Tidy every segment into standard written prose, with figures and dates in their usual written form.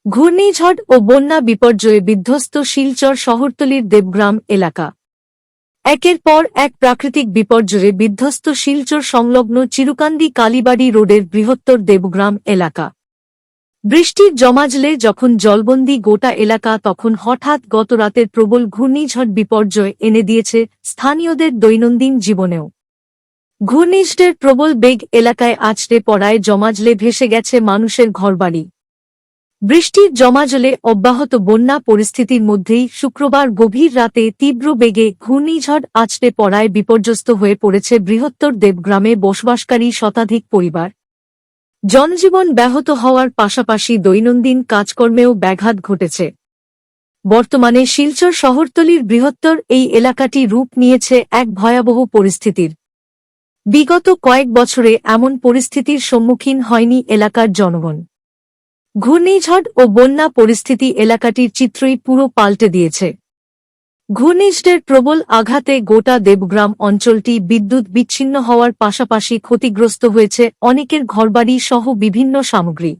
ঘূর্ণিঝড় ও বন্যা বিপর্যয়ে বিধ্বস্ত শিলচর শহরতলির দেবগ্রাম এলাকা। একের পর এক প্রাকৃতিক বিপর্যয়ে বিধ্বস্ত শিলচর সংলগ্ন চিরুকান্দি কালীবাড়ি রোডের বৃহত্তর দেবগ্রাম এলাকা। বৃষ্টির জমাজলে যখন জলবন্দী গোটা এলাকা, তখন হঠাৎ গত রাতের প্রবল ঘূর্ণিঝড় বিপর্যয় এনে দিয়েছে স্থানীয়দের দৈনন্দিন জীবনেও। ঘূর্ণিঝড়ের প্রবল বেগ এলাকায় আছড়ে পড়ায় জমাজলে ভেসে গেছে মানুষের ঘরবাড়ি। বৃষ্টির জমাজলে অব্যাহত বন্যা পরিস্থিতির মধ্যেই শুক্রবার গভীর রাতে তীব্র বেগে ঘূর্ণিঝড় আছড়ে পড়ায় বিপর্যস্ত হয়ে পড়েছে বৃহত্তর দেবগ্রামে বসবাসকারী শতাধিক পরিবার। জনজীবন ব্যাহত হওয়ার পাশাপাশি দৈনন্দিন কাজকর্মেও ব্যাঘাত ঘটেছে। বর্তমানে শিলচর শহরতলির বৃহত্তর এই এলাকাটি রূপ নিয়েছে এক ভয়াবহ পরিস্থিতির। বিগত কয়েক বছরে এমন পরিস্থিতির সম্মুখীন হয়নি এলাকার জনগণ। ঘূর্ণিঝড় ও বন্যা পরিস্থিতি এলাকাটির চিত্রই পুরো পাল্টে দিয়েছে। ঘূর্ণিঝড়ের প্রবল আঘাতে গোটা দেবগ্রাম অঞ্চলটি বিদ্যুৎ বিচ্ছিন্ন হওয়ার পাশাপাশি ক্ষতিগ্রস্ত হয়েছে অনেকের ঘরবাড়ি সহ বিভিন্ন সামগ্রী।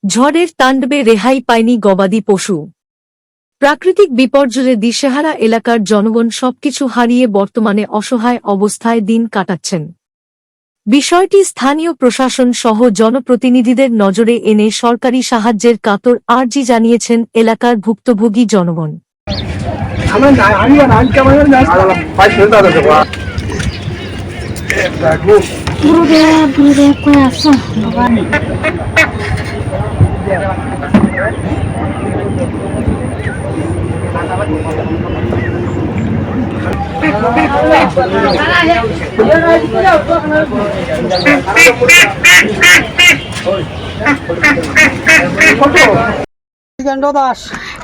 ঝড়ের তাণ্ডবে রেহাই পায়নি গবাদি পশু। প্রাকৃতিক বিপর্যয়ে দিশেহারা এলাকার জনগণ সবকিছু হারিয়ে বর্তমানে অসহায় অবস্থায় দিন কাটাচ্ছেন। বিষয়টি স্থানীয় প্রশাসন সহ জনপ্রতিনিধিদের নজরে এনে সরকারি সাহায্যের কাতর আর্জি জানিয়েছেন এলাকার ভুক্তভোগী জনগণ।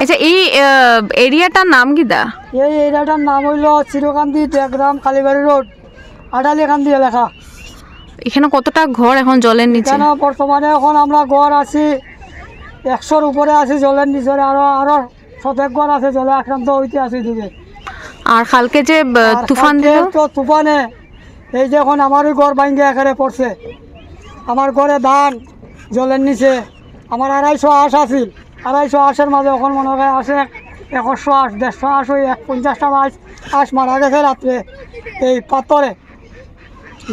আচ্ছা, এই এরিয়াটার নাম কি দা? এই এরিয়াটার নাম হইল চিরকান্দি দেবগ্রাম কালীবাড়ি রোড আডালিকান্দি এলাকা। এখানে কতটা ঘর এখন জলের নিচে? এখানে বর্তমানে এখন আমরা ঘর আছি 100-র উপরে আছি জলের নিচে, আরো শতেক ঘর আছে জলে আক্রান্ত হইতে আছে দিকে। আর কালকে যে তুফান দিল, তো তুফানে এই যে এখন আমারই ঘর ভাঙ্গে এখানে পড়ছে। আমার ঘরে ধান জলের নিচে, আমার 250 আঁশ আছিল। 250 আঁশের মাঝে এখন মনে হয় আসে 100 আঁশ, 150 আঁশ, ওই 50টা আঁশ মারা গেছে রাত্রে এই পাথরে।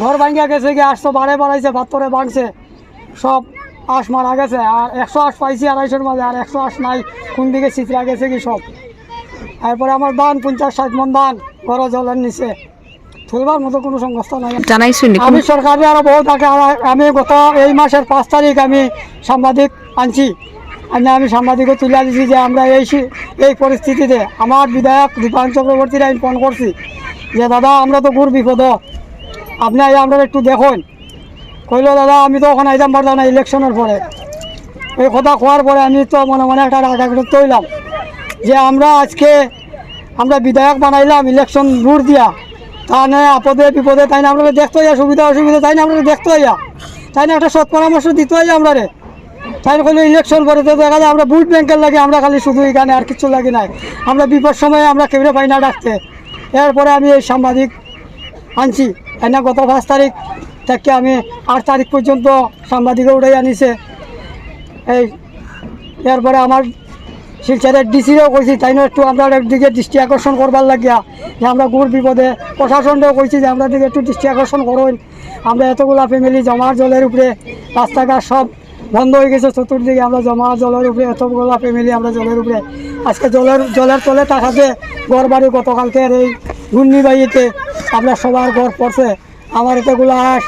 ঘর ভাঙ্গা গেছে গিয়ে আঁশ তো বাড়াইছে, পাথরে ভাঙছে, সব আঁশ মারা গেছে। আর 100 আঁশ পাইছি 250-র মাঝে, আর 100 আঁশ নাই, কোন দিকে চিত্রা গেছে কি সব। তারপরে আমার ধান 50-60 মন ধান ঘর জলের নিচে, তুলবার মতো কোনো সংস্থা নাই। জানাইছুন আমি সরকারি আরো বহুত আগে, আমি গত এই মাসের 5 তারিখ আমি সাংবাদিক আনছি, আমি সাংবাদিকও তুলে দিছি যে আমরা এই পরিস্থিতিতে আমার বিধায়ক দীপায়ন চক্রবর্তীরা আমি ফোন করছি যে দাদা আমরা তো ঘুর বিপদ, আপনি আমরা একটু দেখুন। কইল দাদা আমি তো ওখানে আইতাম পারতাম না ইলেকশনের পরে। এই কথা কোয়ার পরে আমি তো মনে মনে একটা রাগাগ্রস্ত হইলাম যে আমরা বিধায়ক বানাইলাম ইলেকশন রুট দিয়া, তা নয় আপদে বিপদে তাই না আমরা দেখতে হইয়া, সুবিধা অসুবিধা তাই না আমরা দেখতে হইয়া, তাই না একটা সৎ পরামর্শ দিতে হইয়া আমরা রে। তাই না ইলেকশন করে তো দেখা যায় আমরা ভোট ব্যাংকের লাগে, আমরা খালি শুধু এখানে আর কিছু লাগে নাই, আমরা বিপদ সময়ে আমরা কেউ পাই না ডাকতে। এরপরে আমি এই সাংবাদিক আনছি, তাই না গত 5 তারিখ থেকে আমি 8 তারিখ পর্যন্ত সাংবাদিকে উঠাই আনিছে। এরপরে আমার শিলচরের ডিসিও কইছি, তাই না একটু আমরা একদিকে দৃষ্টি আকর্ষণ করবার লাগিয়া যে আমরা ঘুর বিপদে। প্রশাসনটাও কইছি যে আমরা দিকে একটু দৃষ্টি আকর্ষণ করুন। আমরা এতগুলা ফ্যামিলি জমার জলের উপরে, রাস্তাঘাট সব বন্ধ হয়ে গেছে চতুর্দিকে, আমরা জমা জলের উপরে এতগুলা ফ্যামিলি আমরা জলের উপরে। আজকে জলের তলে তাকাতে ঘর বাড়ি গতকালকের এই ঘূর্ণিবাড়িতে আমরা সবার ঘর পড়ছে। আমার এতগুলা আঁশ